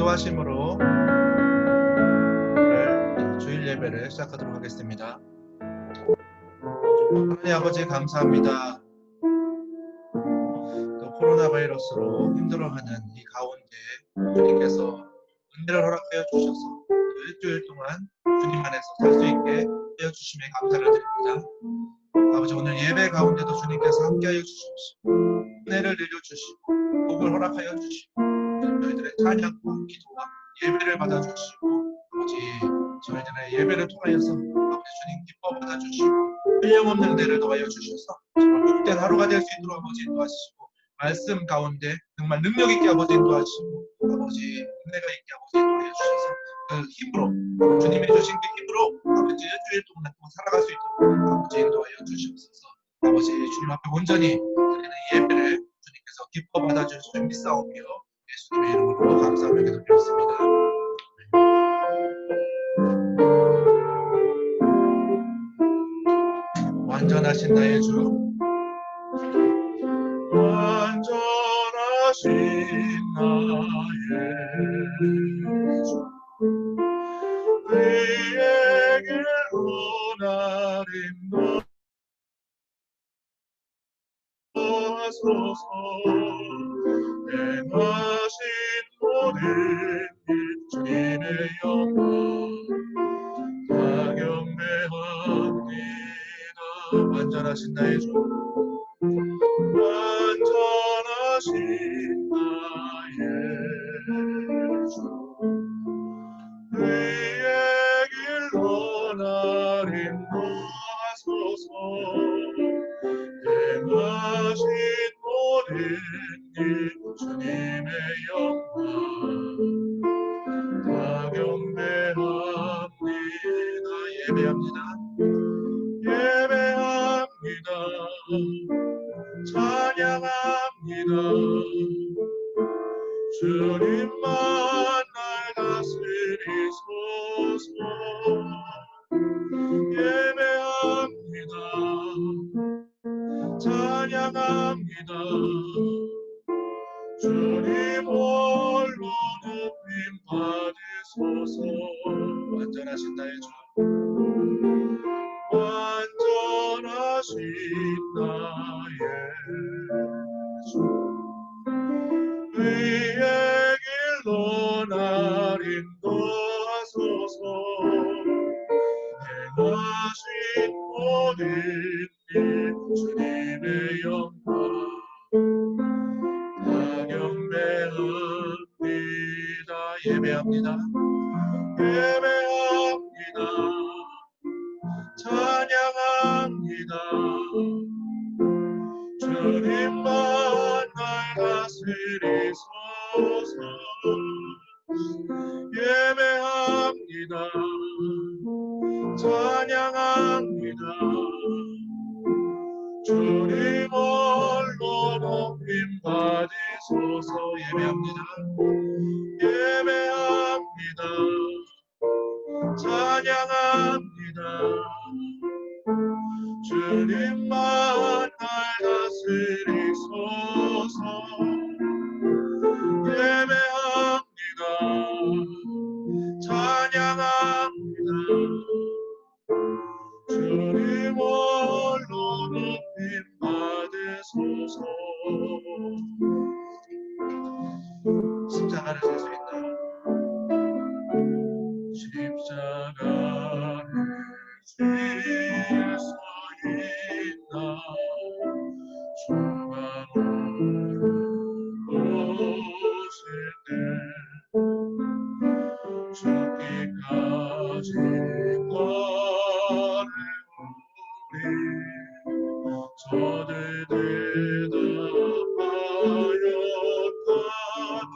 기도하심으로 주일 예배를 시작하도록 하겠습니다. 하나님 아버지 감사합니다. 또 코로나 바이러스로 힘들어하는 이 가운데 주님께서 은혜를 허락하여 주셔서 일주일 동안 주님 안에서 살 수 있게 하여 주심에 감사를 드립니다. 아버지, 오늘 예배 가운데도 주님께서 함께하여 주시옵시고 은혜를 내려주시고 복을 허락하여 주시고 저희들의 찬양과 기도와 예배를 받아주시고 아버지, 저희들의 예배를 통하여서 아버지 주님 기뻐 받아주시고 한량없는 은혜를 더하여 주셔서 정말 복된 하루가 될 수 있도록 아버지 인도하시고 말씀 가운데 정말 능력 있게 아버지 인도하시고 아버지 은혜가 있게 아버지 인도하여 주셔서 그 힘으로 주님이 주신 그 힘으로 아버지 일주일 동안 살아갈 수 있도록 아버지 인도하여 주시옵소서. 아버지 주님 앞에 온전히 드리는 예배를 주님께서 기뻐 받아주실 줄 믿사오며 예수님의 이름으로 감사하며 기도드렸습니다. 완전하신 나의 주, 완전하신 나의 주, 그의 길로 나를 인도하소서. 행하신 모든 일 주님의 영광 다 경배합니다. 완전하신 나의 주, 완전하신 나의 주, 그의 길로 날 인도하소서. 행하신 모든 일 주님의 영광 다 경배합니다. 예배합니다. 예배합니다. 찬양합니다. 주님만 날 다스리소서. 예배합니다. 찬양합니다. 주님 홀로 높임 받으소서. 완전하신 나의 주, 완전하신 나의 주, 그의 길로 날 인도하소서. 행하신 모든 일 주님의 영광 다 경배합니다. 예배합니다. 예배합니다. 찬양합니다. 주님만 날 다스리소서. 예배합니다. 찬양합니다. 주님 홀로 높임 받으소서. 예배합니다. 예배합니다. 찬양합니다. 주님만 날 다스리소서. 예배합니다. 찬양합니다. 주님 홀로 높임 받으소서. 십자가를 질 수 있다. 십자가를 질 수 있다. 중간으로 오실 때 죽기까지 나를 우리 저들 대답하였다.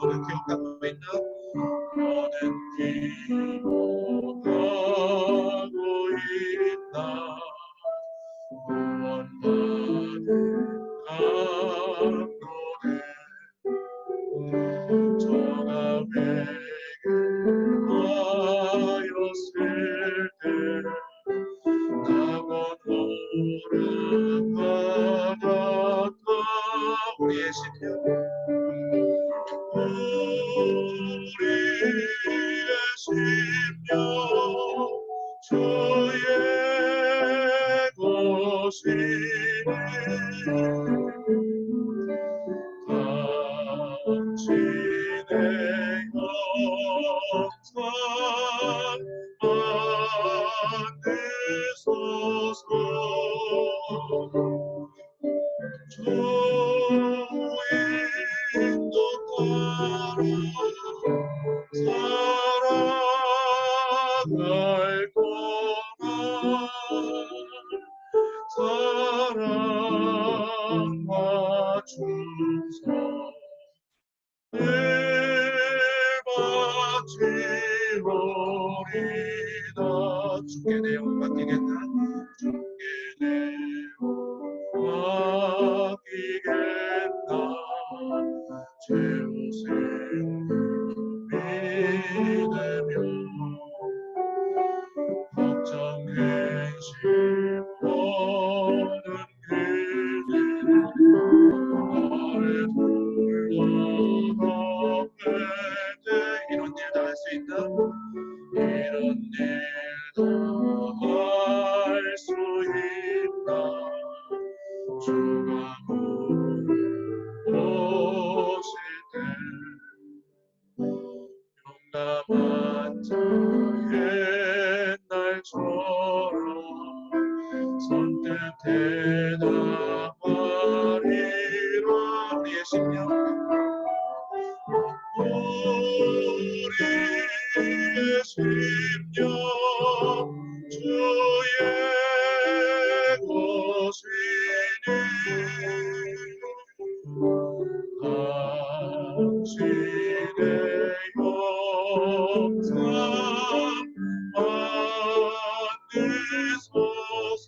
너는 기억하고 있나? 너는 기억하고 있나? 구원받은 감동에 저가 회개하였을 때 나고 돌아받았다. 우리의 시편, 우리의 주인도 따라 살아갈 동안 사랑과 충성 늘 바치오리다. 주께 내 영혼 맡기겠다. 주께 내 영혼 맡기겠다. 채우신 믿으며 걱정 근심 없는 그대 나를 불러놓을 때 이런 일 다 할 수 있다. 이런 일 다 할 수 있다. 주가 오실 때 용감한 자 옛날처럼 선뜻 대답하리라. 우리의 심령 우리의 심령 주의 것이니 당신의 영상 만드소서.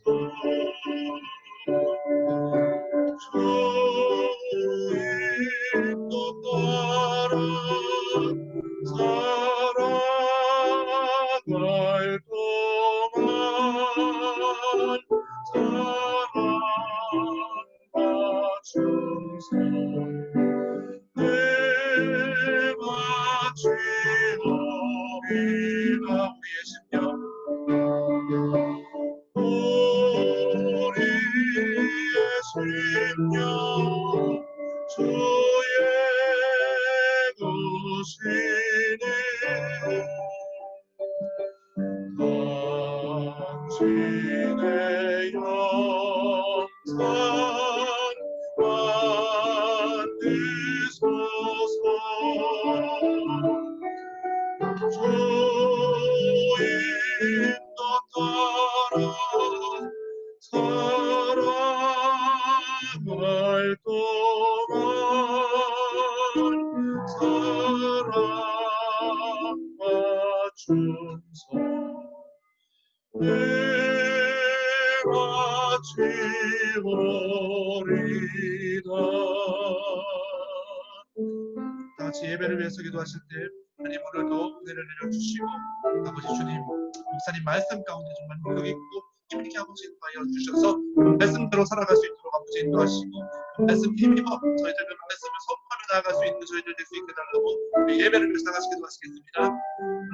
주인도 따라 살아갈 동안 사랑과 충성 늘 바치오리라. 우리의 심령 우리의 심령 주의 것이니 당신의 영상 만드소서. 주인도 따라 살아갈 동안 사랑과 충성 늘 바치오리다. 다같이 예배를 위해서 기도하실 때 하나님 오늘도 은혜를 내려주시고 아버지 주님 목사님 말씀 가운데 정말 능력 있고 힘있게 아버지 인도하여 주셔서 그 말씀대로 살아갈 수 있도록 아버지 인도하시고 그 말씀 힘입어 저희들 그 말씀을 선포하며 나아갈 수 있는 저희들 될 수 있게 달라고 우리 예배를 위해서 같이 기도하시겠습니다.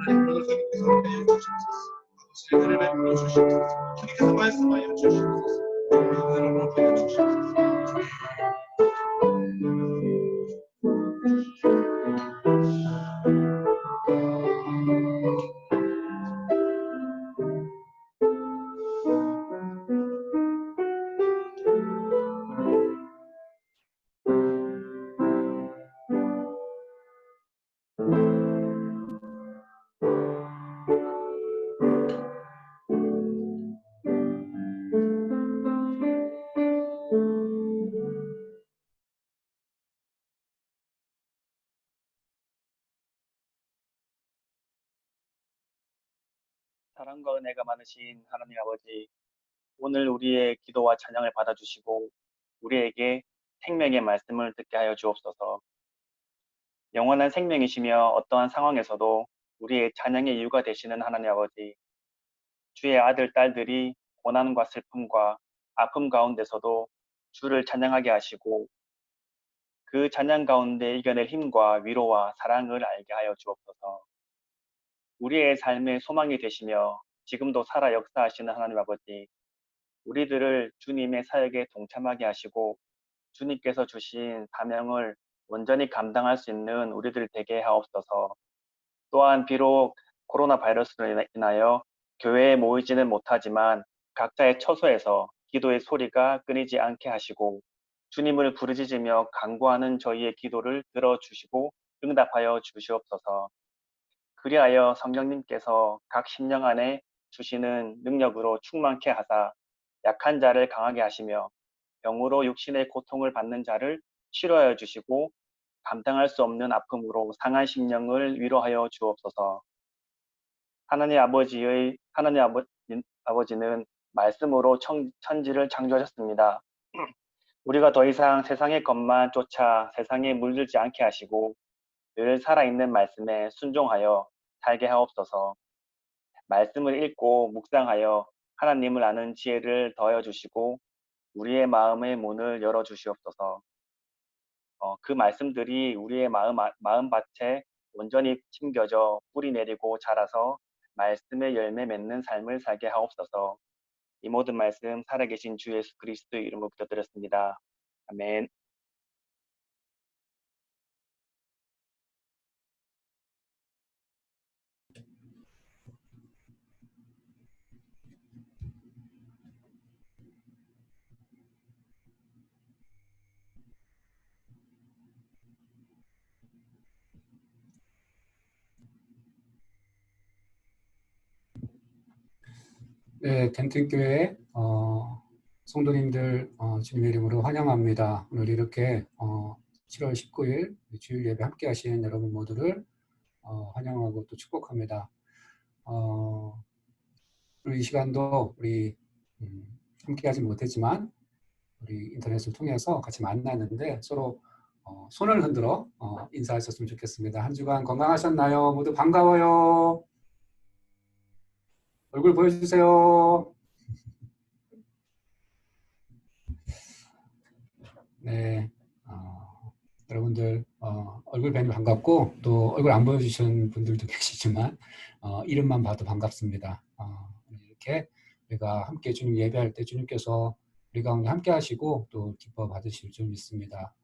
하나님 오늘 주님께서 하여 주시옵소서. 아버지 은혜를 베풀어 주시옵소서. 주님께서 말씀하여 주시옵소서. 주님의 은혜를 베풀어 주시옵소서. 사랑과 은혜가 많으신 하나님 아버지, 오늘 우리의 기도와 찬양을 받아주시고 우리에게 생명의 말씀을 듣게 하여 주옵소서. 영원한 생명이시며 어떠한 상황에서도 우리의 찬양의 이유가 되시는 하나님 아버지, 주의 아들, 딸들이 고난과 슬픔과 아픔 가운데서도 주를 찬양하게 하시고 그 찬양 가운데 이겨낼 힘과 위로와 사랑을 알게 하여 주옵소서. 우리의 삶의 소망이 되시며 지금도 살아 역사하시는 하나님 아버지, 우리들을 주님의 사역에 동참하게 하시고 주님께서 주신 사명을 온전히 감당할 수 있는 우리들 되게 하옵소서. 또한 비록 코로나 바이러스로 인하여 교회에 모이지는 못하지만 각자의 처소에서 기도의 소리가 끊이지 않게 하시고 주님을 부르짖으며 간구하는 저희의 기도를 들어주시고 응답하여 주시옵소서. 그리하여 성령님께서 각 심령 안에 주시는 능력으로 충만케 하사 약한 자를 강하게 하시며 병으로 육신의 고통을 받는 자를 치료하여 주시고 감당할 수 없는 아픔으로 상한 심령을 위로하여 주옵소서. 하나님 아버지는 말씀으로 천지를 창조하셨습니다. 우리가 더 이상 세상의 것만 쫓아 세상에 물들지 않게 하시고 늘 살아있는 말씀에 순종하여 살게 하옵소서. 말씀을 읽고 묵상하여 하나님을 아는 지혜를 더하여 주시고 우리의 마음의 문을 열어 주시옵소서. 그 말씀들이 우리의 마음밭에 온전히 심겨져 뿌리 내리고 자라서 말씀의 열매 맺는 삶을 살게 하옵소서. 이 모든 말씀 살아계신 주 예수 그리스도의 이름으로 기도드렸습니다. 아멘. 네, 덴튼교회 성도님들 주님의 이름으로 환영합니다. 오늘 이렇게 7월 19일 주일 예배 함께 하시는 여러분 모두를 환영하고 또 축복합니다. 오늘 이 시간도 우리 함께 하지 못했지만 우리 인터넷을 통해서 같이 만났는데 서로 손을 흔들어 인사하셨으면 좋겠습니다. 한 주간 건강하셨나요? 모두 반가워요. 얼굴 보여주세요. 네, 여러분들 얼굴 뵈니 반갑고 또 얼굴 안 보여주신 분들도 계시지만 이름만 봐도 반갑습니다. 이렇게 우리가 함께 주님 예배할 때 주님께서 우리 가운데 함께 하시고 또 기뻐 받으실 줄 믿습니다.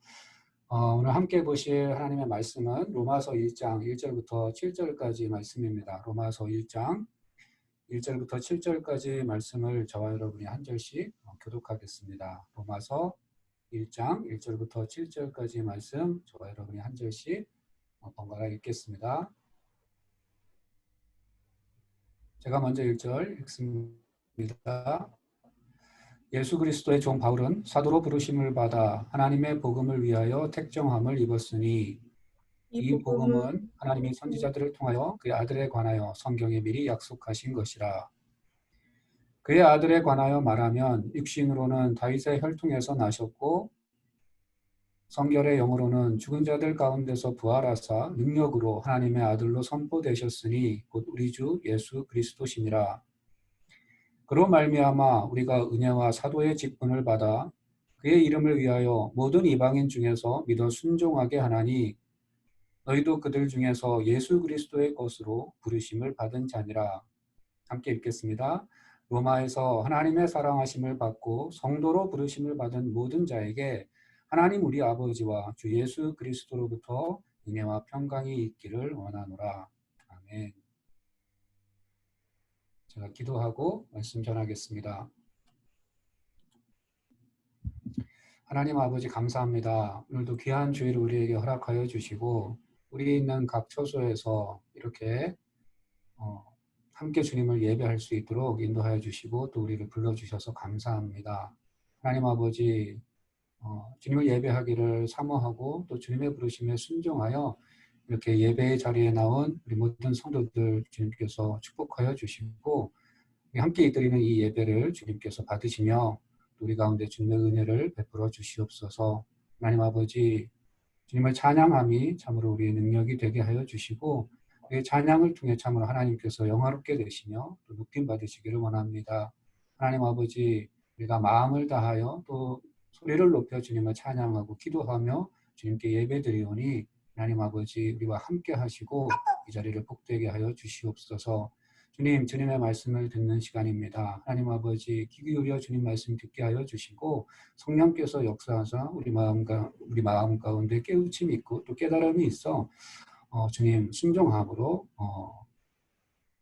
오늘 함께 보실 하나님의 말씀은 로마서 1장 1절부터 7절까지 말씀입니다. 로마서 1장 1절부터 7절까지 말씀을 저와 여러분이 한 절씩 교독하겠습니다. 로마서 1장 1절부터 7절까지 말씀 저와 여러분이 한 절씩 번갈아 읽겠습니다. 제가 먼저 1절 읽습니다. 예수 그리스도의 종 바울은 사도로 부르심을 받아 하나님의 복음을 위하여 택정함을 입었으니 이 복음은 하나님이 선지자들을 통하여 그의 아들에 관하여 성경에 미리 약속하신 것이라. 그의 아들에 관하여 말하면 육신으로는 다윗의 혈통에서 나셨고 성결의 영으로는 죽은 자들 가운데서 부활하사 능력으로 하나님의 아들로 선포되셨으니 곧 우리 주 예수 그리스도시니라. 그로 말미암아 우리가 은혜와 사도의 직분을 받아 그의 이름을 위하여 모든 이방인 중에서 믿어 순종하게 하나니 너희도 그들 중에서 예수 그리스도의 것으로 부르심을 받은 자니라. 함께 읽겠습니다. 로마에서 하나님의 사랑하심을 받고 성도로 부르심을 받은 모든 자에게 하나님 우리 아버지와 주 예수 그리스도로부터 은혜와 평강이 있기를 원하노라. 아멘. 제가 기도하고 말씀 전하겠습니다. 하나님 아버지 감사합니다. 오늘도 귀한 주일을 우리에게 허락하여 주시고 우리 있는 각 처소에서 이렇게 함께 주님을 예배할 수 있도록 인도하여 주시고 또 우리를 불러주셔서 감사합니다. 하나님 아버지 주님을 예배하기를 사모하고 또 주님의 부르심에 순종하여 이렇게 예배의 자리에 나온 우리 모든 성도들 주님께서 축복하여 주시고 함께 이드리는 이 예배를 주님께서 받으시며 우리 가운데 주님의 은혜를 베풀어 주시옵소서. 하나님 아버지 주님을 찬양함이 참으로 우리의 능력이 되게 하여 주시고 우리의 찬양을 통해 참으로 하나님께서 영화롭게 되시며 또 높임 받으시기를 원합니다. 하나님 아버지 우리가 마음을 다하여 또 소리를 높여 주님을 찬양하고 기도하며 주님께 예배드리오니 하나님 아버지 우리와 함께 하시고 이 자리를 복되게 하여 주시옵소서. 주님의 말씀을 듣는 시간입니다. 하나님 아버지 귀 기울여 주님 말씀 듣게 하여 주시고 성령께서 역사하사 우리 마음 가운데 깨우침이 있고 또 깨달음이 있어 주님 순종함으로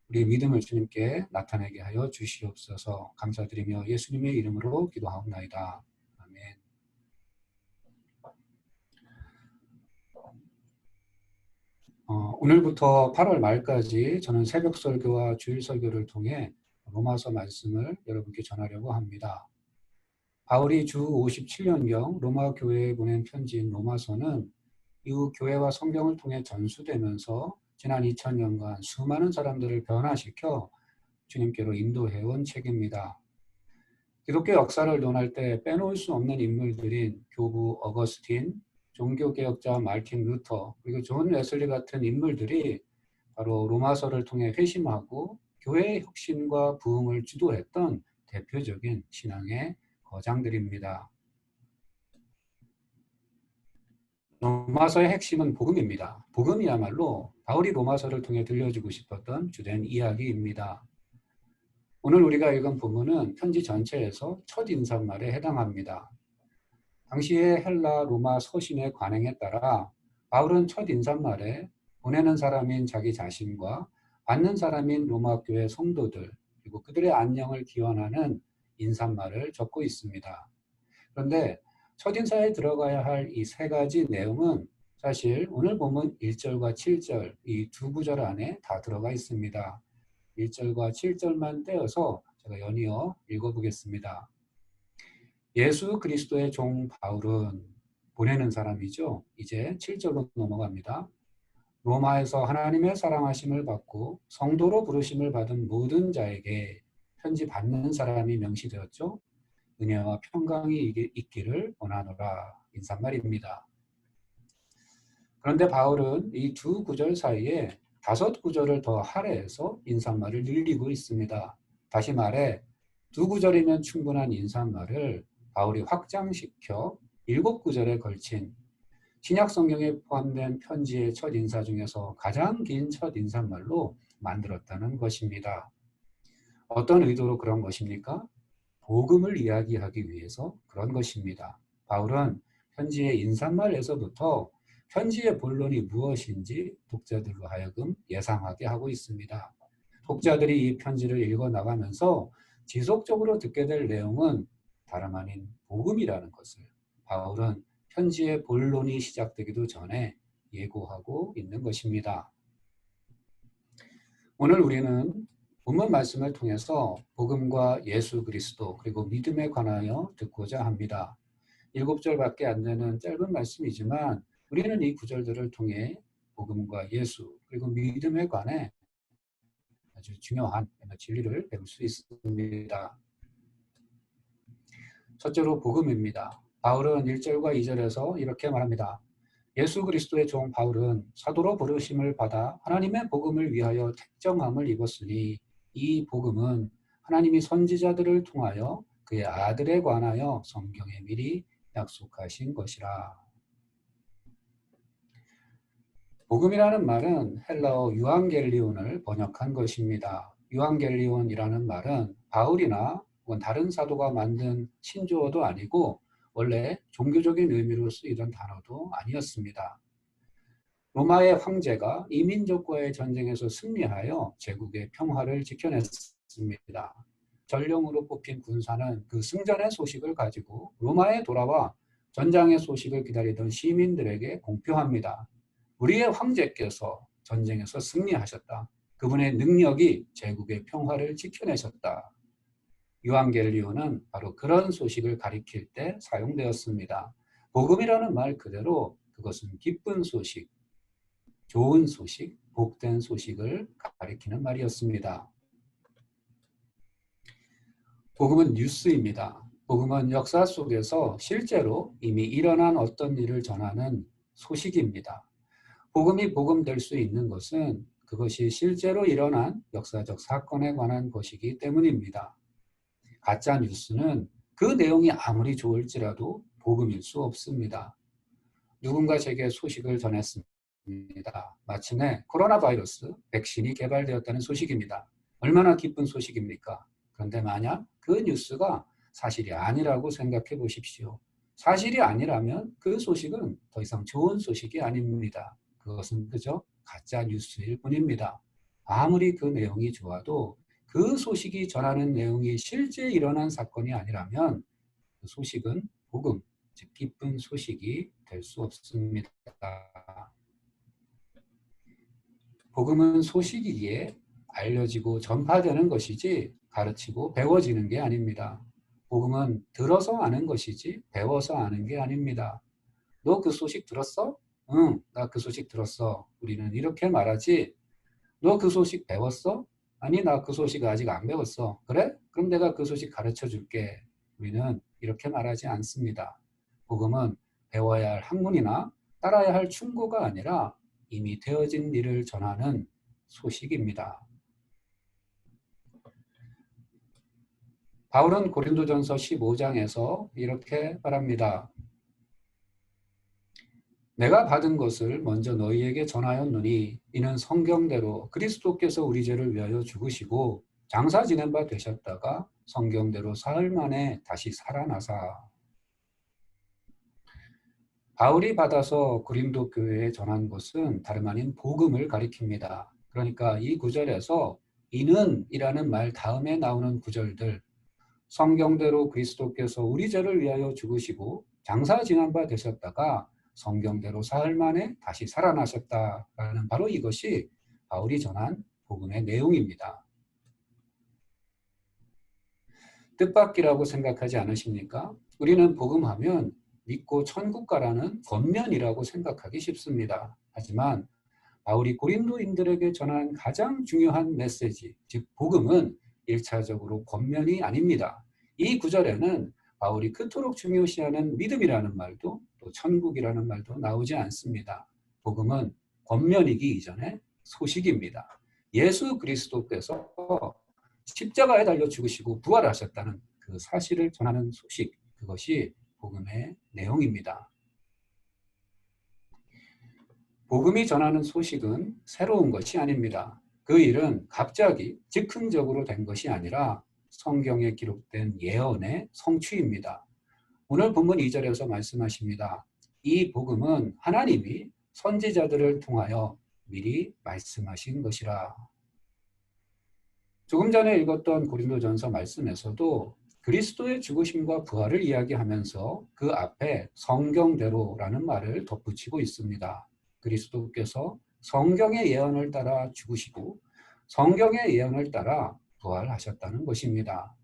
우리의 믿음을 주님께 나타내게 하여 주시옵소서. 감사드리며 예수님의 이름으로 기도하옵나이다. 아멘. 오늘부터 8월 말까지 저는 새벽 설교와 주일 설교를 통해 로마서 말씀을 여러분께 전하려고 합니다. 바울이 주 57년경 로마 교회에 보낸 편지인 로마서는 이후 교회와 성경을 통해 전수되면서 지난 2000년간 수많은 사람들을 변화시켜 주님께로 인도해온 책입니다. 기독교 역사를 논할 때 빼놓을 수 없는 인물들인 교부 어거스틴, 종교개혁자 마르틴 루터, 그리고 존 웨슬리 같은 인물들이 바로 로마서를 통해 회심하고 교회의 혁신과 부흥을 주도했던 대표적인 신앙의 거장들입니다. 로마서의 핵심은 복음입니다. 복음이야말로 바울이 로마서를 통해 들려주고 싶었던 주된 이야기입니다. 오늘 우리가 읽은 본문은 편지 전체에서 첫 인사말에 해당합니다. 당시의 헬라 로마 서신의 관행에 따라 바울은 첫 인사말에 보내는 사람인 자기 자신과 받는 사람인 로마 교회 성도들 그리고 그들의 안녕을 기원하는 인사말을 적고 있습니다. 그런데 첫인사에 들어가야 할 이 세 가지 내용은 사실 오늘 본문 1절과 7절 이 두 구절 안에 다 들어가 있습니다. 1절과 7절만 떼어서 제가 연이어 읽어보겠습니다. 예수 그리스도의 종 바울은 보내는 사람이죠. 이제 7절로 넘어갑니다. 로마에서 하나님의 사랑하심을 받고 성도로 부르심을 받은 모든 자에게 편지 받는 사람이 명시되었죠. 은혜와 평강이 있기를 원하노라 인사말입니다. 그런데 바울은 이 두 구절 사이에 5구절을 더 할애해서 인사말을 늘리고 있습니다. 다시 말해 2구절이면 충분한 인사말을 바울이 확장시켜 7구절에 걸친 신약 성경에 포함된 편지의 첫 인사 중에서 가장 긴 첫 인사말로 만들었다는 것입니다. 어떤 의도로 그런 것입니까? 복음을 이야기하기 위해서 그런 것입니다. 바울은 편지의 인사말에서부터 편지의 본론이 무엇인지 독자들로 하여금 예상하게 하고 있습니다. 독자들이 이 편지를 읽어 나가면서 지속적으로 듣게 될 내용은 다름 아닌 복음이라는 것을 바울은 편지의 본론이 시작되기도 전에 예고하고 있는 것입니다. 오늘 우리는 본문 말씀을 통해서 복음과 예수 그리스도 그리고 믿음에 관하여 듣고자 합니다. 7절밖에 안 되는 짧은 말씀이지만 우리는 이 구절들을 통해 복음과 예수 그리고 믿음에 관해 아주 중요한 진리를 배울 수 있습니다. 첫째로 복음입니다. 바울은 1절과 2절에서 이렇게 말합니다. 예수 그리스도의 종 바울은 사도로 부르심을 받아 하나님의 복음을 위하여 택정함을 입었으니 이 복음은 하나님이 선지자들을 통하여 그의 아들에 관하여 성경에 미리 약속하신 것이라. 복음이라는 말은 헬라어 유앙겔리온을 번역한 것입니다. 유앙겔리온이라는 말은 바울이나 혹은 다른 사도가 만든 신조어도 아니고 원래 종교적인 의미로 쓰이던 단어도 아니었습니다. 로마의 황제가 이민족과의 전쟁에서 승리하여 제국의 평화를 지켜냈습니다. 전령으로 뽑힌 군사는 그 승전의 소식을 가지고 로마에 돌아와 전장의 소식을 기다리던 시민들에게 공표합니다. 우리의 황제께서 전쟁에서 승리하셨다. 그분의 능력이 제국의 평화를 지켜내셨다. 유앙겔리온은 바로 그런 소식을 가리킬 때 사용되었습니다. 복음이라는 말 그대로 그것은 기쁜 소식, 좋은 소식, 복된 소식을 가리키는 말이었습니다. 복음은 뉴스입니다. 복음은 역사 속에서 실제로 이미 일어난 어떤 일을 전하는 소식입니다. 복음이 복음될 수 있는 것은 그것이 실제로 일어난 역사적 사건에 관한 것이기 때문입니다. 가짜 뉴스는 그 내용이 아무리 좋을지라도 복음일 수 없습니다. 누군가 제게 소식을 전했습니다. 마침내 코로나 바이러스 백신이 개발되었다는 소식입니다. 얼마나 기쁜 소식입니까? 그런데 만약 그 뉴스가 사실이 아니라고 생각해 보십시오. 사실이 아니라면 그 소식은 더 이상 좋은 소식이 아닙니다. 그것은 그저 가짜 뉴스일 뿐입니다. 아무리 그 내용이 좋아도 그 소식이 전하는 내용이 실제 일어난 사건이 아니라면 그 소식은 복음, 즉 기쁜 소식이 될 수 없습니다. 복음은 소식이기에 알려지고 전파되는 것이지 가르치고 배워지는 게 아닙니다. 복음은 들어서 아는 것이지 배워서 아는 게 아닙니다. 너 그 소식 들었어? 응, 나 그 소식 들었어. 우리는 이렇게 말하지. 너 그 소식 배웠어? 아니, 나 그 소식 아직 안 배웠어. 그래? 그럼 내가 그 소식 가르쳐 줄게. 우리는 이렇게 말하지 않습니다. 복음은 배워야 할 학문이나 따라야 할 충고가 아니라 이미 되어진 일을 전하는 소식입니다. 바울은 고린도전서 15장에서 이렇게 말합니다. 내가 받은 것을 먼저 너희에게 전하였노니 이는 성경대로 그리스도께서 우리 죄를 위하여 죽으시고 장사 지낸 바 되셨다가 성경대로 사흘 만에 다시 살아나사. 바울이 받아서 고린도 교회에 전한 것은 다름 아닌 복음을 가리킵니다. 그러니까 이 구절에서 이는 이라는 말 다음에 나오는 구절들, 성경대로 그리스도께서 우리 죄를 위하여 죽으시고 장사 지난 바 되셨다가 성경대로 사흘 만에 다시 살아나셨다라는 바로 이것이 바울이 전한 복음의 내용입니다. 뜻밖이라고 생각하지 않으십니까? 우리는 복음하면 믿고 천국 가라는 권면이라고 생각하기 쉽습니다. 하지만 바울이 고린도인들에게 전한 가장 중요한 메시지, 즉 복음은 1차적으로 권면이 아닙니다. 이 구절에는 바울이 그토록 중요시하는 믿음이라는 말도 또 천국이라는 말도 나오지 않습니다. 복음은 권면이기 이전에 소식입니다. 예수 그리스도께서 십자가에 달려 죽으시고 부활하셨다는 그 사실을 전하는 소식, 그것이 복음의 내용입니다. 복음이 전하는 소식은 새로운 것이 아닙니다. 그 일은 갑자기 즉흥적으로 된 것이 아니라 성경에 기록된 예언의 성취입니다. 오늘 본문 2절에서 말씀하십니다. 이 복음은 하나님이 선지자들을 통하여 미리 말씀하신 것이라. 조금 전에 읽었던 고린도전서 말씀에서도 그리스도의 죽으심과 부활을 이야기하면서 그 앞에 성경대로라는 말을 덧붙이고 있습니다. 그리스도께서 성경의 예언을 따라 죽으시고 성경의 예언을 따라 부활하셨다는 것입니다.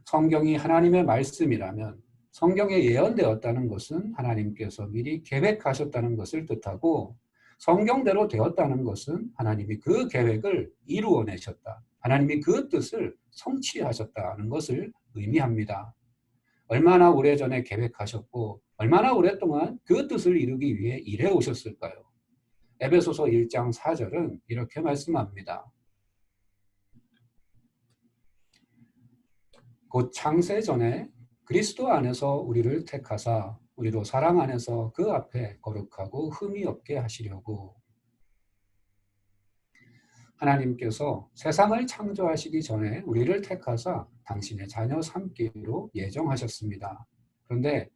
성경이 하나님의 말씀이라면 성경에 예언되었다는 것은 하나님께서 미리 계획하셨다는 것을 뜻하고 성경대로 되었다는 것은 하나님이 그 계획을 이루어내셨다. 하나님이 그 뜻을 성취하셨다는 것을 의미합니다. 얼마나 오래전에 계획하셨고 얼마나 오랫동안 그 뜻을 이루기 위해 일해 오셨을까요? 에베소서 1장 4절은 이렇게 말씀합니다. 곧 창세 전에 그리스도 안에서 우리를 택하사 우리로 사랑 안에서 그 앞에 거룩하고 흠이 없게 하시려고. 하나님께서 세상을 창조하시기 전에 우리를 택하사 당신의 자녀 삼기로 예정하셨습니다. 그런데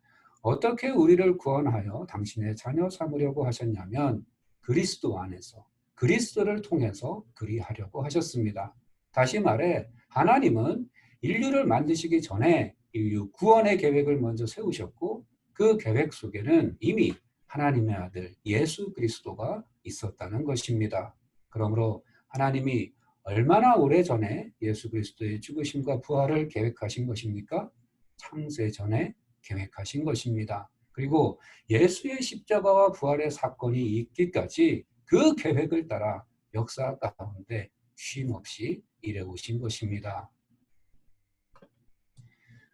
어떻게 우리를 구원하여 당신의 자녀 삼으려고 하셨냐면 그리스도 안에서, 그리스도를 통해서 그리하려고 하셨습니다. 다시 말해 하나님은 인류를 만드시기 전에 인류 구원의 계획을 먼저 세우셨고 그 계획 속에는 이미 하나님의 아들 예수 그리스도가 있었다는 것입니다. 그러므로 하나님이 얼마나 오래전에 예수 그리스도의 죽으심과 부활을 계획하신 것입니까? 창세 전에 계획하신 것입니다. 그리고 예수의 십자가와 부활의 사건이 있기까지 그 계획을 따라 역사 가운데 쉼없이 일해오신 것입니다.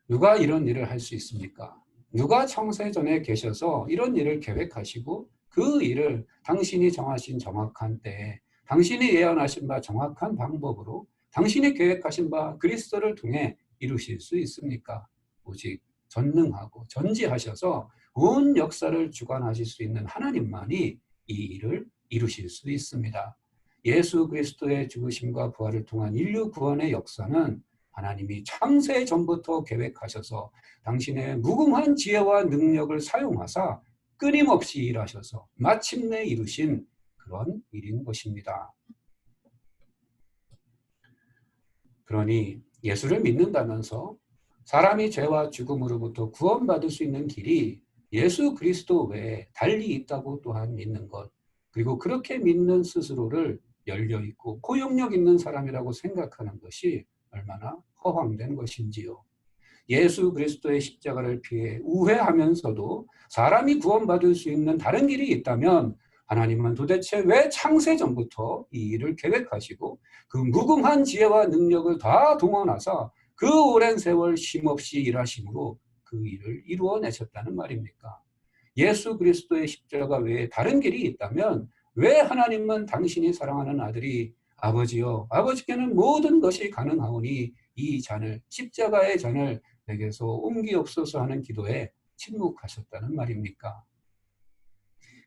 누가 이런 일을 할 수 있습니까? 누가 창세 전에 계셔서 이런 일을 계획하시고 그 일을 당신이 정하신 정확한 때에 당신이 예언하신 바 정확한 방법으로 당신이 계획하신 바 그리스도를 통해 이루실 수 있습니까? 오직 전능하고 전지하셔서 온 역사를 주관하실 수 있는 하나님만이 이 일을 이루실 수 있습니다. 예수 그리스도의 죽으심과 부활을 통한 인류 구원의 역사는 하나님이 창세 전부터 계획하셔서 당신의 무궁한 지혜와 능력을 사용하사 끊임없이 일하셔서 마침내 이루신 그런 일인 것입니다. 그러니 예수를 믿는다면서 사람이 죄와 죽음으로부터 구원받을 수 있는 길이 예수 그리스도 외에 달리 있다고 또한 믿는 것, 그리고 그렇게 믿는 스스로를 열려있고 포용력 있는 사람이라고 생각하는 것이 얼마나 허황된 것인지요. 예수 그리스도의 십자가를 피해 우회하면서도 사람이 구원받을 수 있는 다른 길이 있다면 하나님은 도대체 왜 창세전부터 이 일을 계획하시고 그 무궁한 지혜와 능력을 다 동원하사 그 오랜 세월 쉼없이 일하심으로 그 일을 이루어내셨다는 말입니까? 예수 그리스도의 십자가 외에 다른 길이 있다면 왜 하나님은 당신이 사랑하는 아들이 아버지여 아버지께는 모든 것이 가능하오니 이 잔을 십자가의 잔을 내게서 옮기옵소서 하는 기도에 침묵하셨다는 말입니까?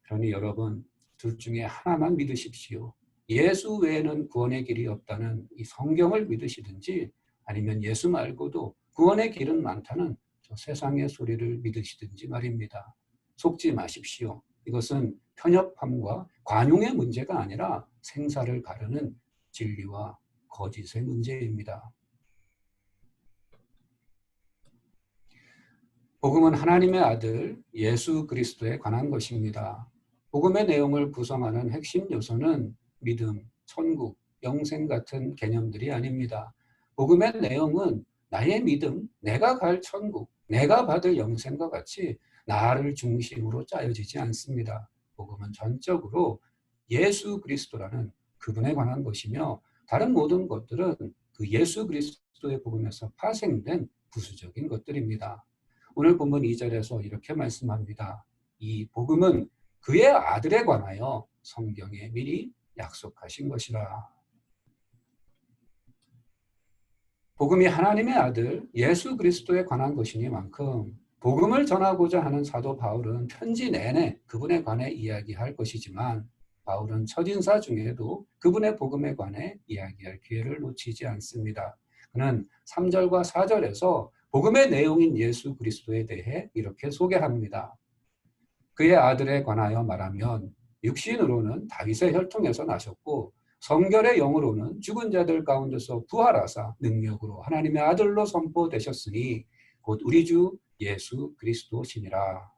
그러니 여러분 둘 중에 하나만 믿으십시오. 예수 외에는 구원의 길이 없다는 이 성경을 믿으시든지 아니면 예수 말고도 구원의 길은 많다는 저 세상의 소리를 믿으시든지 말입니다. 속지 마십시오. 이것은 편협함과 관용의 문제가 아니라 생사를 가르는 진리와 거짓의 문제입니다. 복음은 하나님의 아들 예수 그리스도에 관한 것입니다. 복음의 내용을 구성하는 핵심 요소는 믿음, 천국, 영생 같은 개념들이 아닙니다. 복음의 내용은 나의 믿음, 내가 갈 천국, 내가 받을 영생과 같이 나를 중심으로 짜여지지 않습니다. 복음은 전적으로 예수 그리스도라는 그분에 관한 것이며 다른 모든 것들은 그 예수 그리스도의 복음에서 파생된 부수적인 것들입니다. 오늘 본문 2절에서 이렇게 말씀합니다. 이 복음은 그의 아들에 관하여 성경에 미리 약속하신 것이라. 복음이 하나님의 아들 예수 그리스도에 관한 것이니만큼 복음을 전하고자 하는 사도 바울은 편지 내내 그분에 관해 이야기할 것이지만 바울은 첫인사 중에도 그분의 복음에 관해 이야기할 기회를 놓치지 않습니다. 그는 3절과 4절에서 복음의 내용인 예수 그리스도에 대해 이렇게 소개합니다. 그의 아들에 관하여 말하면 육신으로는 다윗의 혈통에서 나셨고 성결의 영으로는 죽은 자들 가운데서 부활하사 능력으로 하나님의 아들로 선포되셨으니 곧 우리 주 예수 그리스도시니라.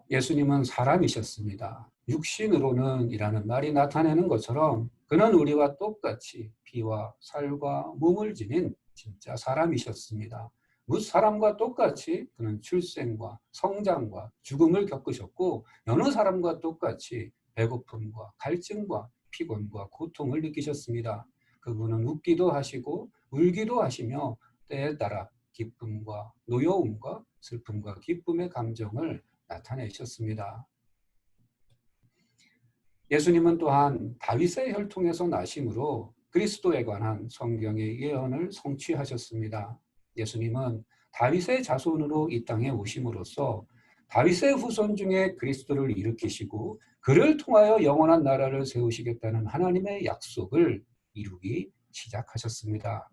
예수님은 사람이셨습니다. 육신으로는 이라는 말이 나타내는 것처럼 그는 우리와 똑같이 피와 살과 몸을 지닌 진짜 사람이셨습니다. 무사람과 똑같이 그는 출생과 성장과 죽음을 겪으셨고 여느 사람과 똑같이 배고픔과 갈증과 피곤과 고통을 느끼셨습니다. 그분은 웃기도 하시고 울기도 하시며 때에 따라 기쁨과 노여움과 슬픔과 기쁨의 감정을 나타내셨습니다. 예수님은 또한 다윗의 혈통에서 나심으로 그리스도에 관한 성경의 예언을 성취하셨습니다. 예수님은 다윗의 자손으로 이 땅에 오심으로써 다윗의 후손 중에 그리스도를 일으키시고 그를 통하여 영원한 나라를 세우시겠다는 하나님의 약속을 이루기 시작하셨습니다.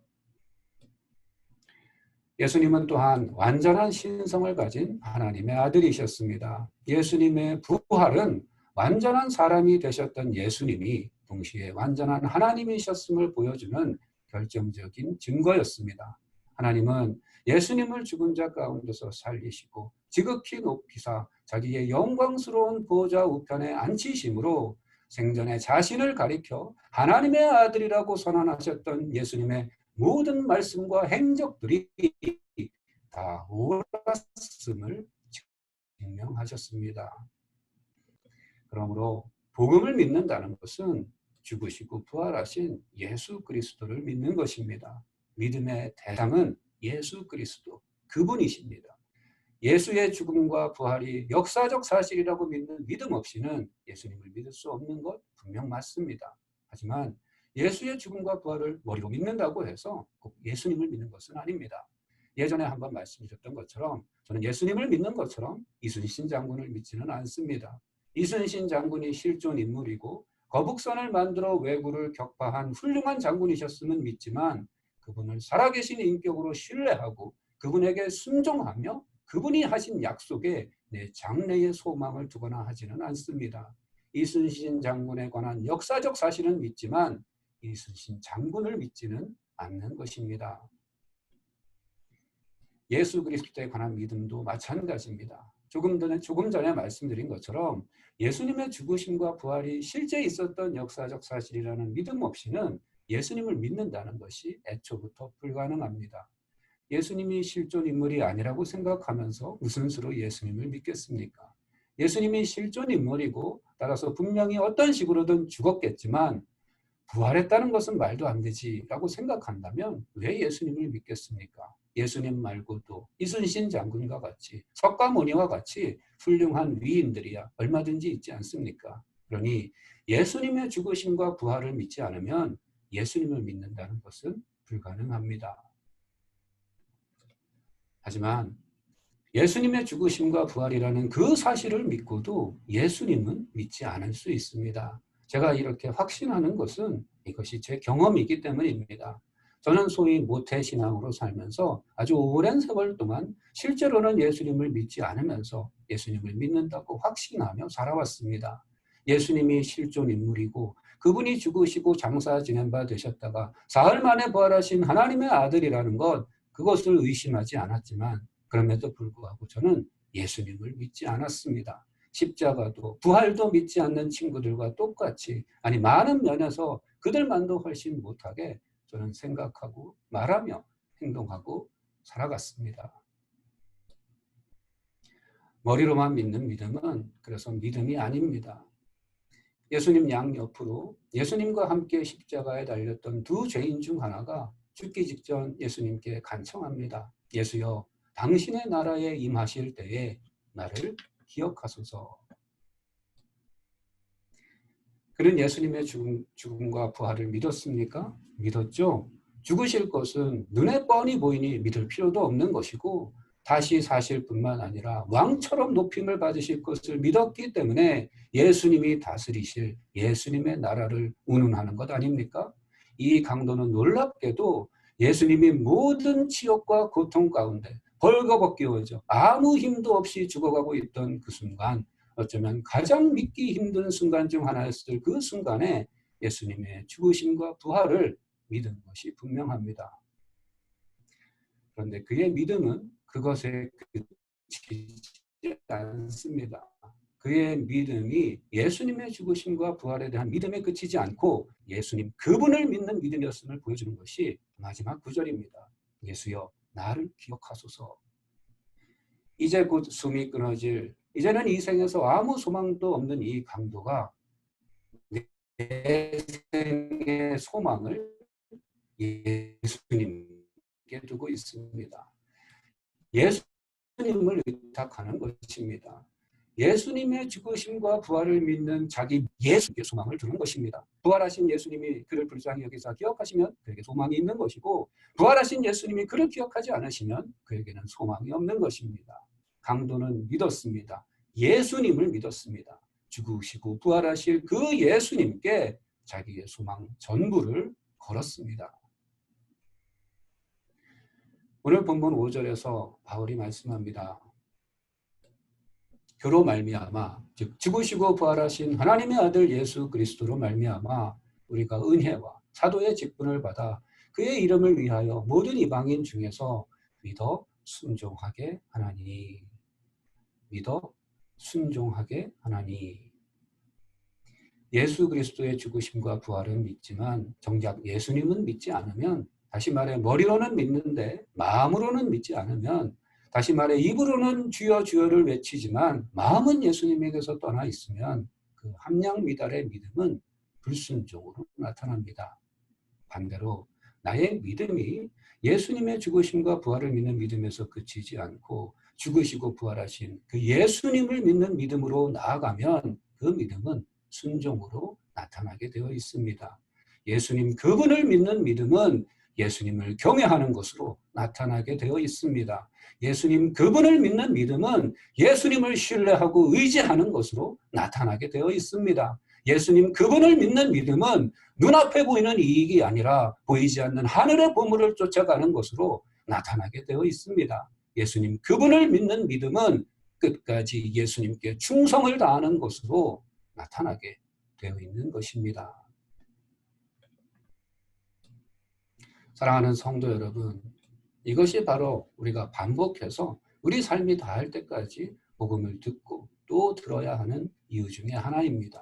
예수님은 또한 완전한 신성을 가진 하나님의 아들이셨습니다. 예수님의 부활은 완전한 사람이 되셨던 예수님이 동시에 완전한 하나님이셨음을 보여주는 결정적인 증거였습니다. 하나님은 예수님을 죽은 자 가운데서 살리시고 지극히 높이사 자기의 영광스러운 보좌 우편에 앉히심으로 생전에 자신을 가리켜 하나님의 아들이라고 선언하셨던 예수님의 모든 말씀과 행적들이 다 옳았음을 증명하셨습니다. 그러므로 복음을 믿는다는 것은 죽으시고 부활하신 예수 그리스도를 믿는 것입니다. 믿음의 대상은 예수 그리스도, 그분이십니다. 예수의 죽음과 부활이 역사적 사실이라고 믿는 믿음 없이는 예수님을 믿을 수 없는 것 분명 맞습니다. 하지만 예수의 죽음과 부활을 머리로 믿는다고 해서 꼭 예수님을 믿는 것은 아닙니다. 예전에 한번 말씀드렸던 것처럼 저는 예수님을 믿는 것처럼 이순신 장군을 믿지는 않습니다. 이순신 장군이 실존 인물이고 거북선을 만들어 왜구를 격파한 훌륭한 장군이셨으면 믿지만 그분을 살아계신 인격으로 신뢰하고 그분에게 순종하며 그분이 하신 약속에 내 장래의 소망을 두거나 하지는 않습니다. 이순신 장군에 관한 역사적 사실은 믿지만 이순신 장군을 믿지는 않는 것입니다. 예수 그리스도에 관한 믿음도 마찬가지입니다. 조금 전에 말씀드린 것처럼 예수님의 죽으심과 부활이 실제 있었던 역사적 사실이라는 믿음 없이는 예수님을 믿는다는 것이 애초부터 불가능합니다. 예수님이 실존 인물이 아니라고 생각하면서 무슨 수로 예수님을 믿겠습니까? 예수님이 실존 인물이고 따라서 분명히 어떤 식으로든 죽었겠지만 부활했다는 것은 말도 안 되지라고 생각한다면 왜 예수님을 믿겠습니까? 예수님 말고도 이순신 장군과 같이 석가모니와 같이 훌륭한 위인들이야 얼마든지 있지 않습니까? 그러니 예수님의 죽으심과 부활을 믿지 않으면 예수님을 믿는다는 것은 불가능합니다. 하지만 예수님의 죽으심과 부활이라는 그 사실을 믿고도 예수님은 믿지 않을 수 있습니다. 제가 이렇게 확신하는 것은 이것이 제 경험이기 때문입니다. 저는 소위 모태신앙으로 살면서 아주 오랜 세월 동안 실제로는 예수님을 믿지 않으면서 예수님을 믿는다고 확신하며 살아왔습니다. 예수님이 실존 인물이고 그분이 죽으시고 장사 지낸 바 되셨다가 사흘 만에 부활하신 하나님의 아들이라는 것, 그것을 의심하지 않았지만 그럼에도 불구하고 저는 예수님을 믿지 않았습니다. 십자가도 부활도 믿지 않는 친구들과 똑같이, 아니 많은 면에서 그들만도 훨씬 못하게 저는 생각하고 말하며 행동하고 살아갔습니다. 머리로만 믿는 믿음은 그래서 믿음이 아닙니다. 예수님 양옆으로 예수님과 함께 십자가에 달렸던 두 죄인 중 하나가 죽기 직전 예수님께 간청합니다. 예수여, 당신의 나라에 임하실 때에 나를 기억하소서. 그는 예수님의 죽음과 부활을 믿었습니까? 믿었죠. 죽으실 것은 눈에 뻔히 보이니 믿을 필요도 없는 것이고 다시 사실 뿐만 아니라 왕처럼 높임을 받으실 것을 믿었기 때문에 예수님이 다스리실 예수님의 나라를 운운하는 것 아닙니까? 이 강도는 놀랍게도 예수님이 모든 치욕과 고통 가운데 벌거벗겨져 아무 힘도 없이 죽어가고 있던 그 순간, 어쩌면 가장 믿기 힘든 순간 중 하나였을 그 순간에 예수님의 죽으심과 부활을 믿은 것이 분명합니다. 그런데 그의 믿음은 그것에 그치지 않습니다. 그의 믿음이 예수님의 죽으심과 부활에 대한 믿음에 그치지 않고 예수님 그분을 믿는 믿음이었음을 보여주는 것이 마지막 구절입니다. 예수여, 나를 기억하소서. 이제 곧 숨이 끊어질, 이제는 이 생에서 아무 소망도 없는 이 강도가 내 생의 소망을 예수님께 두고 있습니다. 예수님을 의탁하는 것입니다. 예수님의 죽으심과 부활을 믿는 자기 예수께 소망을 두는 것입니다. 부활하신 예수님이 그를 불쌍히 여기사 기억하시면 그에게 소망이 있는 것이고, 부활하신 예수님이 그를 기억하지 않으시면 그에게는 소망이 없는 것입니다. 강도는 믿었습니다. 예수님을 믿었습니다. 죽으시고 부활하실 그 예수님께 자기의 소망 전부를 걸었습니다. 오늘 본문 5절에서 바울이 말씀합니다. 그로 말미암아, 즉 죽으시고 부활하신 하나님의 아들 예수 그리스도로 말미암아 우리가 은혜와 사도의 직분을 받아 그의 이름을 위하여 모든 이방인 중에서 믿어 순종하게 하나니. 믿어 순종하게 하나니. 예수 그리스도의 죽으심과 부활은 믿지만 정작 예수님은 믿지 않으면, 다시 말해 머리로는 믿는데 마음으로는 믿지 않으면, 다시 말해 입으로는 주여 주여를 외치지만 마음은 예수님에게서 떠나 있으면 그 함량미달의 믿음은 불순종으로 나타납니다. 반대로 나의 믿음이 예수님의 죽으심과 부활을 믿는 믿음에서 그치지 않고 죽으시고 부활하신 그 예수님을 믿는 믿음으로 나아가면 그 믿음은 순종으로 나타나게 되어 있습니다. 예수님 그분을 믿는 믿음은 예수님을 경외하는 것으로 나타나게 되어 있습니다. 예수님 그분을 믿는 믿음은 예수님을 신뢰하고 의지하는 것으로 나타나게 되어 있습니다. 예수님 그분을 믿는 믿음은 눈앞에 보이는 이익이 아니라 보이지 않는 하늘의 보물을 쫓아가는 것으로 나타나게 되어 있습니다. 예수님 그분을 믿는 믿음은 끝까지 예수님께 충성을 다하는 것으로 나타나게 되어 있는 것입니다. 사랑하는 성도 여러분, 이것이 바로 우리가 반복해서 우리 삶이 다할 때까지 복음을 듣고 또 들어야 하는 이유 중에 하나입니다.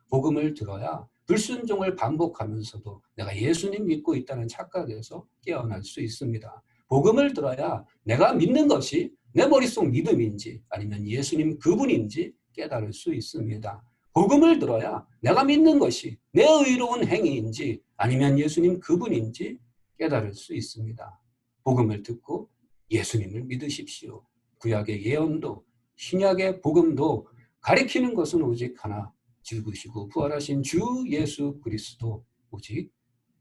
복음을 들어야 불순종을 반복하면서도 내가 예수님 믿고 있다는 착각에서 깨어날 수 있습니다. 복음을 들어야 내가 믿는 것이 내 머릿속 믿음인지 아니면 예수님 그분인지 깨달을 수 있습니다. 복음을 들어야 내가 믿는 것이 내 의로운 행위인지 아니면 예수님 그분인지 깨달을 수 있습니다. 복음을 듣고 예수님을 믿으십시오. 구약의 예언도 신약의 복음도 가리키는 것은 오직 하나, 죽으시고 부활하신 주 예수 그리스도 오직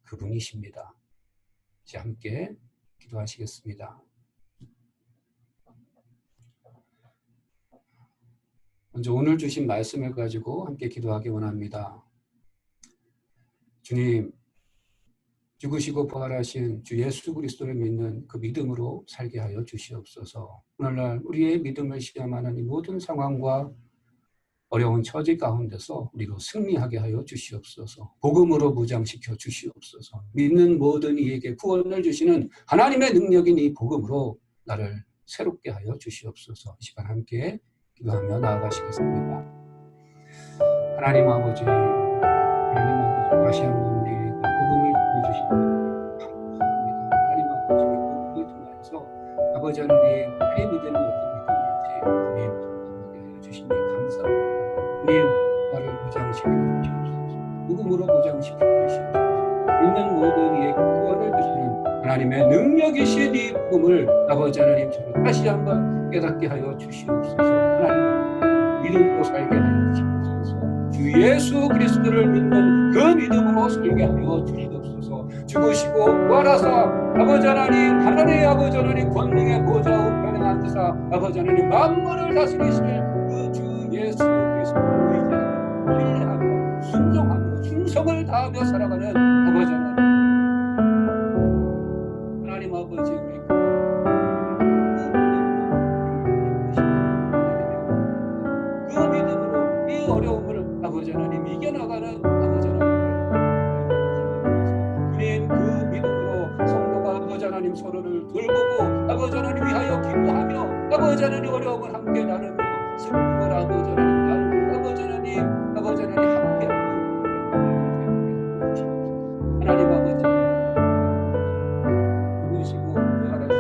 그분이십니다. 이제 함께 기도하시겠습니다. 먼저 오늘 주신 말씀을 가지고 함께 기도하기 원합니다. 주님, 죽으시고 부활하신 주 예수 그리스도를 믿는 그 믿음으로 살게 하여 주시옵소서. 오늘날 우리의 믿음을 시험하는 이 모든 상황과 어려운 처지 가운데서 우리로 승리하게 하여 주시옵소서. 복음으로 무장시켜 주시옵소서. 믿는 모든 이에게 구원을 주시는 하나님의 능력인 이 복음으로 나를 새롭게 하여 주시옵소서. 이 시간 함께 기도하며 나아가시겠습니다. 하나님 아버지, 다시 한번 우리에게 복음을 보여주시니 감사합니다. 하나님 아버지, 복음을 통해서 아버지 하나님, 우리의 믿음은 어떤 믿음인지 주님 경험하게 하여 주시니 감사합니다. 주님, 나를 무장시켜 주시옵소서. 복음으로 무장시켜 주시옵소서. 믿는 모든 이에게 구원을 주시는 하나님의 능력이신 이 복음을 아버지 하나님처럼 다시 한번 깨닫게 하여 주시옵소서. 하나님 믿음으로 살게 하여 주시옵소서. 주 예수 그리스도를 믿는 그 믿음으로 살게 하여 주시옵소서. 죽으시고 부활하사 아버지 하나님, 하늘의 아버지 하나님 권능의 보좌 우편에 앉으사 아버지 하나님 만물을 다스리실 그 주 예수 그리스도를 의지하며 신뢰하며 순종하며 충성을 다하며 살아가는 아버지 하나님 아버지, 우리 그 믿음으로 이 어려움을 아버지 하나님 이겨나가는 아버지 하나님, 주님 그 믿음으로 성도가 아버지 하나님 서로를 돌보고 아버지 하나님 위하여 기도하며 아버지 하나님 어려움을 함께 나누며 승리를 아버지 하나님 나누고 아버지 하나님 함께 하나님 아버지 죽으시고 부활하신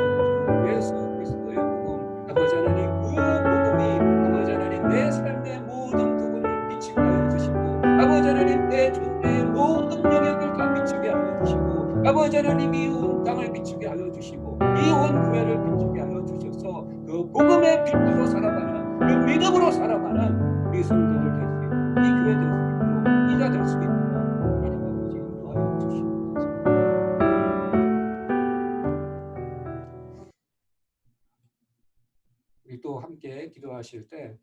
예수 그리스도의 복음 아버지 하나님, 그 복음이 아버지 하나님 내 삶의 모든 부분을 비추게 하여 주시고 아버지 하나님 내 존재의 모든 영역을 다 비추게 하여 주시고 아버지 하나님 이 온 땅을 비추게 하여 주시고 이 온 교회를 비추게 하여 주셔서 그 복음의 빛으로 살아가는 그 믿음으로 살아가는 우리 성도들 될 수 있고 이 교회 될 수 있고 이자 될 수 있고 하나님 아버지 인도하여 주시옵소서. 우리 또 함께 기도하실 때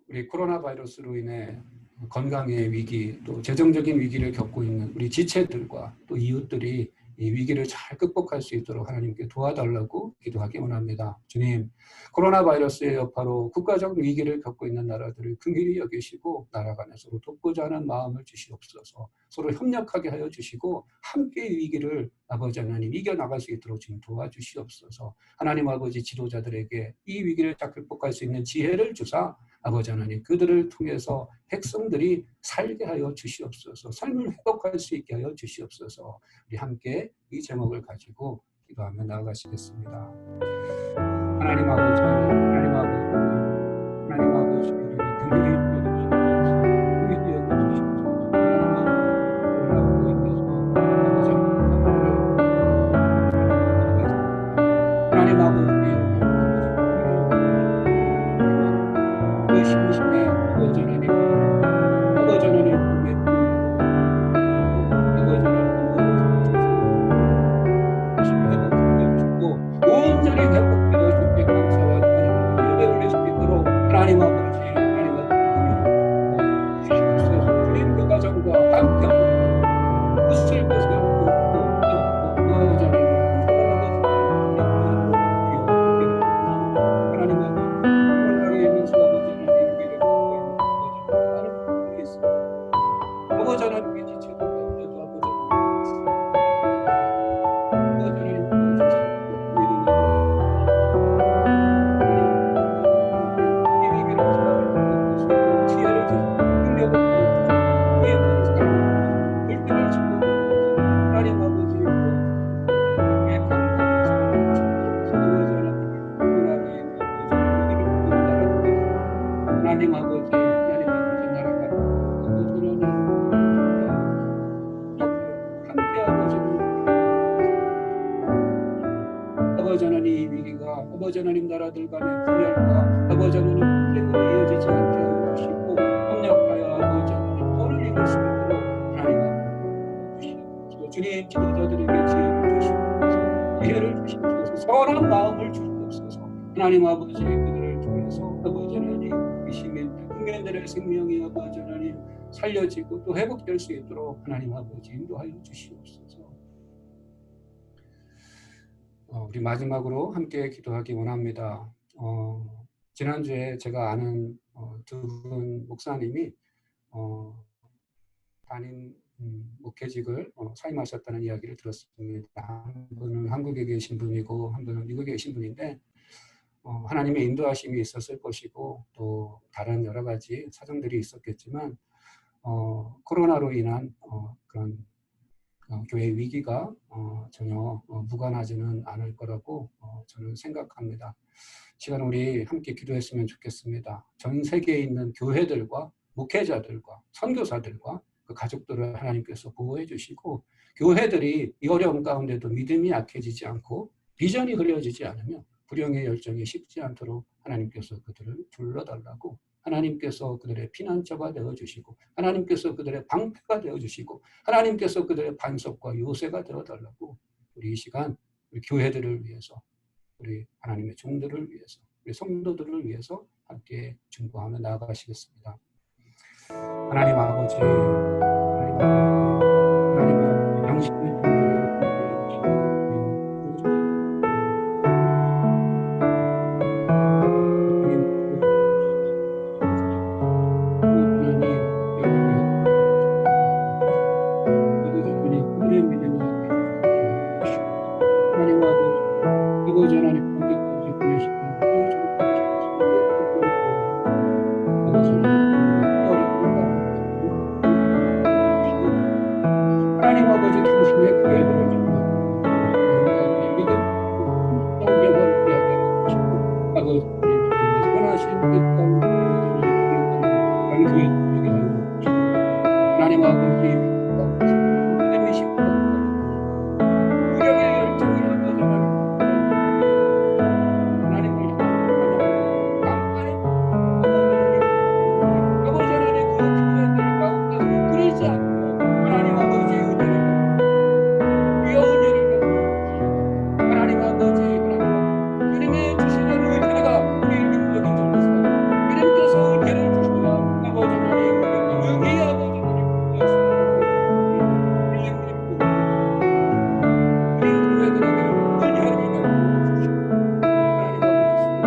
우리 코로나 바이러스로 인해 건강의 위기, 또 재정적인 위기를 겪고 있는 우리 지체들과 또 이웃들이 이 위기를 잘 극복할 수 있도록 하나님께 도와달라고 기도하기 원합니다. 주님, 코로나 바이러스의 여파로 국가적 위기를 겪고 있는 나라들을 긍휼히 여기시고 나라 간에 서로 돕고자 하는 마음을 주시옵소서. 서로 협력하게 하여 주시고 함께 이 위기를 아버지 하나님 이겨나갈 수 있도록 좀 도와주시옵소서. 하나님 아버지, 지도자들에게 이 위기를 잘 극복할 수 있는 지혜를 주사 아버지 하나님, 그들을 통해서 백성들이 살게 하여 주시옵소서. 삶을 회복할 수 있게 하여 주시옵소서. 우리 함께 이 제목을 가지고 기도하며 나아가시겠습니다. 하나님 아버지, 하나님 아버지, 하나님 아버지, 긍휼히 여겨주시옵소서. 긍휼히 여겨주시옵소서. 하나님 아버지, 그 심심해 아버지 하나님, 아버지 하나님, 아버지 하나님, 온전히 회복되어 주께 감사와 자들 간의 분열과 아버지 하나님 분쟁으로 이어지지 않게 하여 주시고 협력하여 아버지 하나님 선을 이룰 수 있도록 하나님 앞에 주시옵소서. 주님 지도자들에게 지혜를 주시옵소서. 지혜를 주시옵소서. 선한 마음을 주시옵소서. 하나님 아버지 그들을 통해서 아버지 하나님 이 시민들 국민들의 생명이 아버지 하나님 살려지고 또 회복될 수 있도록 하나님 아버지 인도하여 주시옵소서. 우리 마지막으로 함께 기도하기 원합니다. 지난주에 제가 아는 두 분 목사님이 담임 목회직을 사임하셨다는 이야기를 들었습니다. 한 분은 한국에 계신 분이고 한 분은 미국에 계신 분인데 하나님의 인도하심이 있었을 것이고 또 다른 여러 가지 사정들이 있었겠지만 코로나로 인한 그런 교회 위기가 전혀 무관하지는 않을 거라고 저는 생각합니다. 시간 우리 함께 기도했으면 좋겠습니다. 전 세계에 있는 교회들과 목회자들과 선교사들과 그 가족들을 하나님께서 보호해 주시고 교회들이 이 어려움 가운데도 믿음이 약해지지 않고 비전이 흐려지지 않으며 불령의 열정이 식지 않도록 하나님께서 그들을 불러달라고 하나님께서 그들의 피난처가 되어주시고 하나님께서 그들의 방패가 되어주시고 하나님께서 그들의 반석과 요새가 되어달라고 우리 이 시간 우리 교회들을 위해서 우리 하나님의 종들을 위해서 우리 성도들을 위해서 함께 중보하며 나아가시겠습니다. 하나님 아버지 하나님 양심의 하나님 아버지 당신의 교회들을 믿음 성경을 이야기하시고 아버지 선하신 뜻 가운데 그런 교회 되게 하여 주시고 하나님 아버지 믿음이 쉽고 구령의 열정이 아버지 하나님을 아버지 하나님 그 교회들 가운데 끊이지 않고 하나님 아버지 은혜를 귀여운 은혜를 하나님 아버지 주님의 주시는 은혜가 우리 능력이 되어서 주님께서 은혜를 주셔야 아버지 하나님 능히 아버지 하나님 우리 교회들에게 은혜를 주시고 하나님 아버지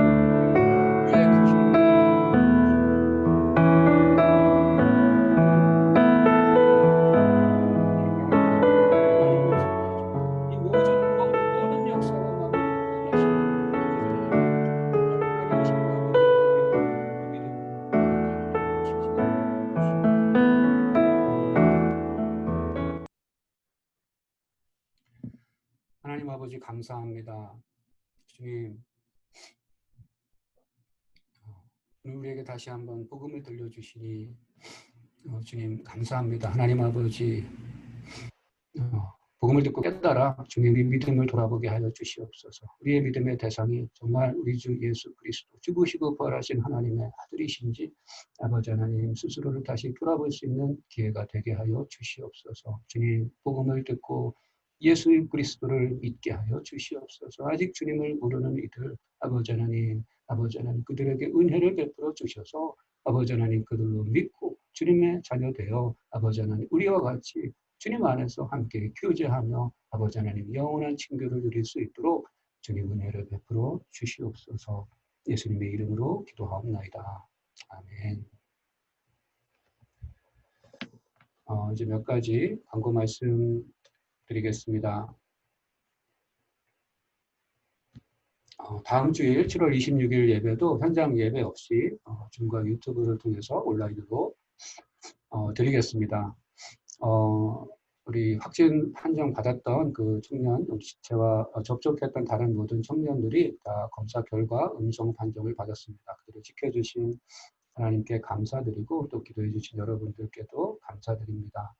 주의 주시는 이 모든 역사가 하나님 아버지 감사합니다. 주님 오늘 우리에게 다시 한번 복음을 들려주시니 주님 감사합니다. 하나님 아버지 복음을 듣고 깨달아 주님의 믿음을 돌아보게 하여 주시옵소서. 우리의 믿음의 대상이 정말 우리 주 예수 그리스도 죽으시고 부활하신 하나님의 아들이신지 아버지 하나님 스스로를 다시 돌아볼 수 있는 기회가 되게 하여 주시옵소서. 주님 복음을 듣고 예수 그리스도를 믿게 하여 주시옵소서. 아직 주님을 모르는 이들 아버지 하나님 그들에게 은혜를 베풀어 주셔서 아버지 하나님 그들로 믿고 주님의 자녀 되어 아버지 하나님 우리와 같이 주님 안에서 함께 교제하며 아버지 하나님 영원한 친교를 누릴 수 있도록 주님 은혜를 베풀어 주시옵소서. 예수님의 이름으로 기도하옵나이다. 아멘. 이제 몇 가지 광고 말씀 드리겠습니다. 다음 주일 7월 26일 예배도 현장 예배 없이 줌과 유튜브를 통해서 온라인으로 드리겠습니다. 우리 확진 판정 받았던 그 청년, 저와 접촉했던 다른 모든 청년들이 다 검사 결과 음성 판정을 받았습니다. 그들을 지켜주신 하나님께 감사드리고 또 기도해 주신 여러분들께도 감사드립니다.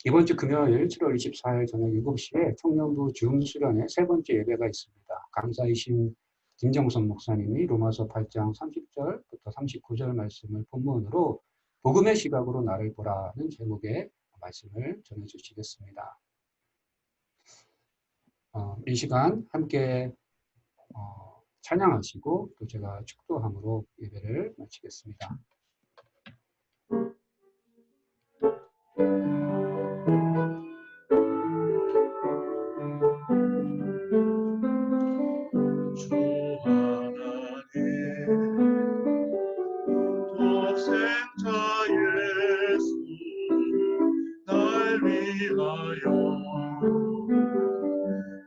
이번 주 금요일 7월 24일 저녁 7시에 청년부 줌 수련회 세 번째 예배가 있습니다. 강사이신 김정선 목사님이 로마서 8장 30절부터 39절 말씀을 본문으로 복음의 시각으로 나를 보라는 제목의 말씀을 전해주시겠습니다. 이 시간 함께 찬양하시고 또 제가 축도함으로 예배를 마치겠습니다. 주 하나님 독생자 예수 날 위하여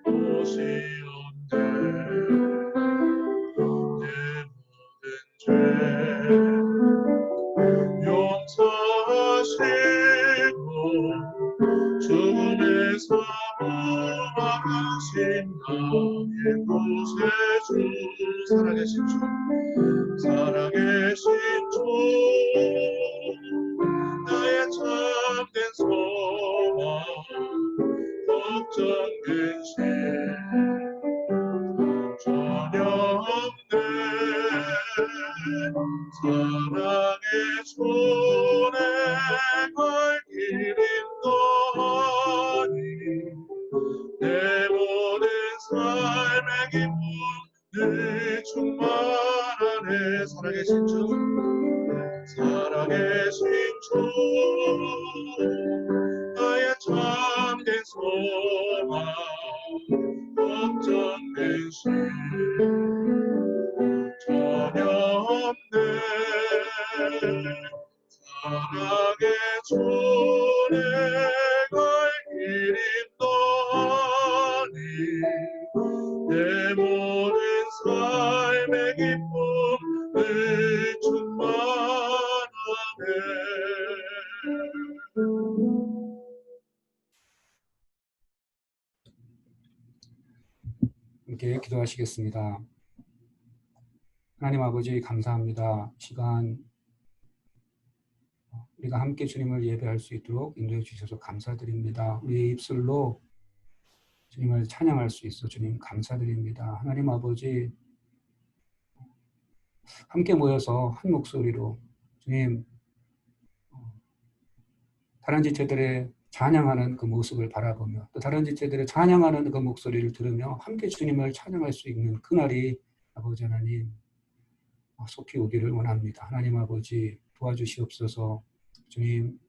오시었네. 내 모든 죄 용서하시고 죽음의 사망하신 나의 구세주 살아계신 주 살아계신 주 나의 참된 소망 걱정된 심 전혀 없네. 사랑의 손에 걸 기린더니 내 모든 삶의 기쁨 늘 충만하네. 살아계신 주 살아계신 주 나의 참된 소망 걱정된 심 전혀 없네. 사랑의 손에 걸 기린더니 내 모든 삶의 기쁨 늘 충만하네. 함께 기도하시겠습니다. 하나님 아버지 감사합니다. 시간 우리가 함께 주님을 예배할 수 있도록 인도해 주셔서 감사드립니다. 우리의 입술로 주님을 찬양할 수 있어 주님 감사드립니다. 하나님 아버지 함께 모여서 한 목소리로 주님 다른 지체들의 찬양하는 그 모습을 바라보며 또 다른 지체들의 찬양하는 그 목소리를 들으며 함께 주님을 찬양할 수 있는 그날이 아버지 하나님 속히 오기를 원합니다. 하나님 아버지 도와주시옵소서. 주님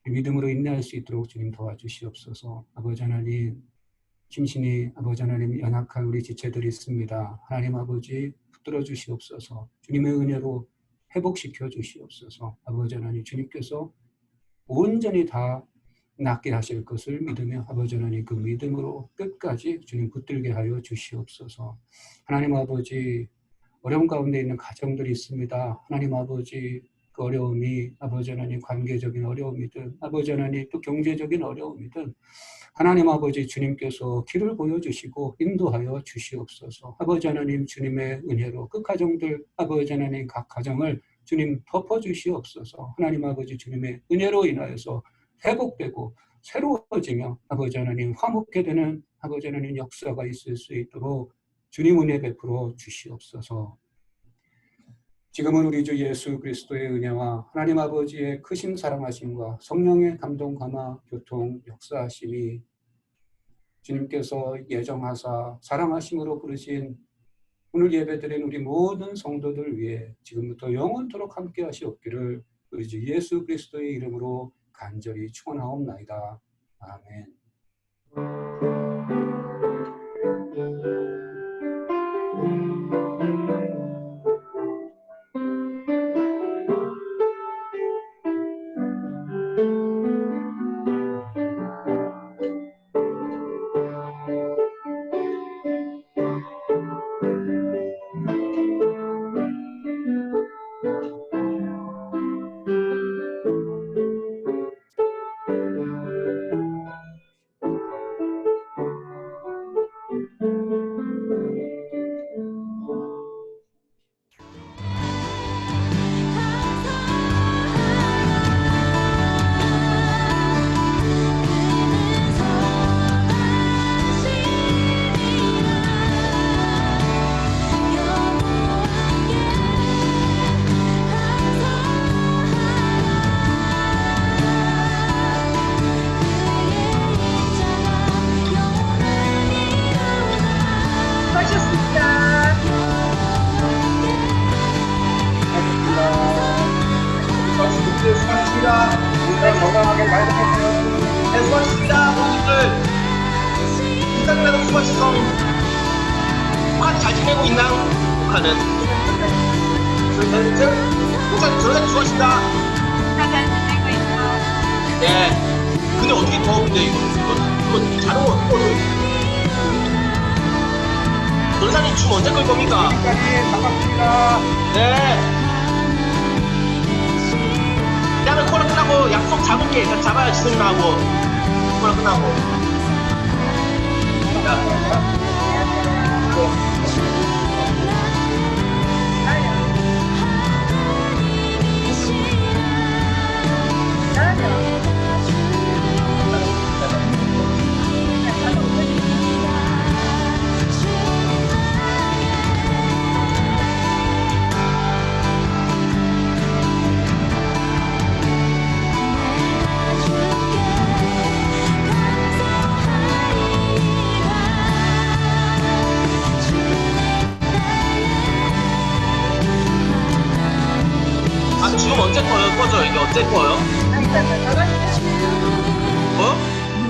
믿음으로 인내할 수 있도록 주님 도와주시옵소서. 아버지 하나님 심신이 아버지 하나님 연약한 우리 지체들이 있습니다. 하나님 아버지 붙들어 주시옵소서. 주님의 은혜로 회복시켜 주시옵소서. 아버지 하나님 주님께서 온전히 다 낫게 하실 것을 믿으며 아버지 하나님 그 믿음으로 끝까지 주님 붙들게 하여 주시옵소서. 하나님 아버지 어려움 가운데 있는 가정들이 있습니다. 하나님 아버지 그 어려움이 아버지 하나님 관계적인 어려움이든 아버지 하나님 또 경제적인 어려움이든 하나님 아버지 주님께서 길을 보여주시고 인도하여 주시옵소서. 아버지 하나님 주님의 은혜로 그 가정들 아버지 하나님 각 가정을 주님 덮어주시옵소서. 하나님 아버지 주님의 은혜로 인하여서 회복되고 새로워지며 아버지 하나님 화목게 되는 아버지 하나님 역사가 있을 수 있도록 주님 은혜 베풀어 주시옵소서. 지금은 우리 주 예수 그리스도의 은혜와 하나님 아버지의 크신 사랑하심과 성령의 감동 감화 교통 역사하심이 주님께서 예정하사 사랑하심으로 부르신 오늘 예배드린 우리 모든 성도들 위해 지금부터 영원토록 함께 하시옵기를 우리 주 예수 그리스도의 이름으로 간절히 축원하옵나이다. 아멘. 수고했어. 북한 잘 지내고 있나? 북한은? 북한 전사님 수고하신다. 다 잘 지내고 있어. 네. 근데 어떻게 더운데 이거 자동으로 꺼져. 전사님 춤 언제 끌 겁니까? 여기까지 반갑습니다. 네. 나는 코너 끝나고 약속 잡을게. 다 잡아야 지승이하고 코너 끝나고. 아, 지금 언제 꺼져? 이게 언제 꺼요? 어?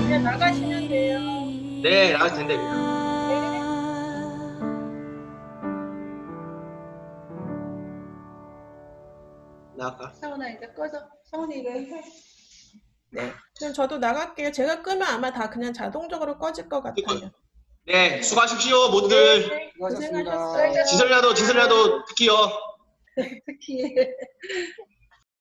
그냥 나가시면 돼요. 네, 나가도 된답니다. 나갈까? 사원아 이제 꺼져. 사원이 이거 해. 네. 그럼 저도 나갈게요. 제가 끄면 아마 다 그냥 자동적으로 꺼질 것 같아요. 네, 수고하십시오, 모두들. 네, 고생하셨어요. 지설이라도 듣기요. 특히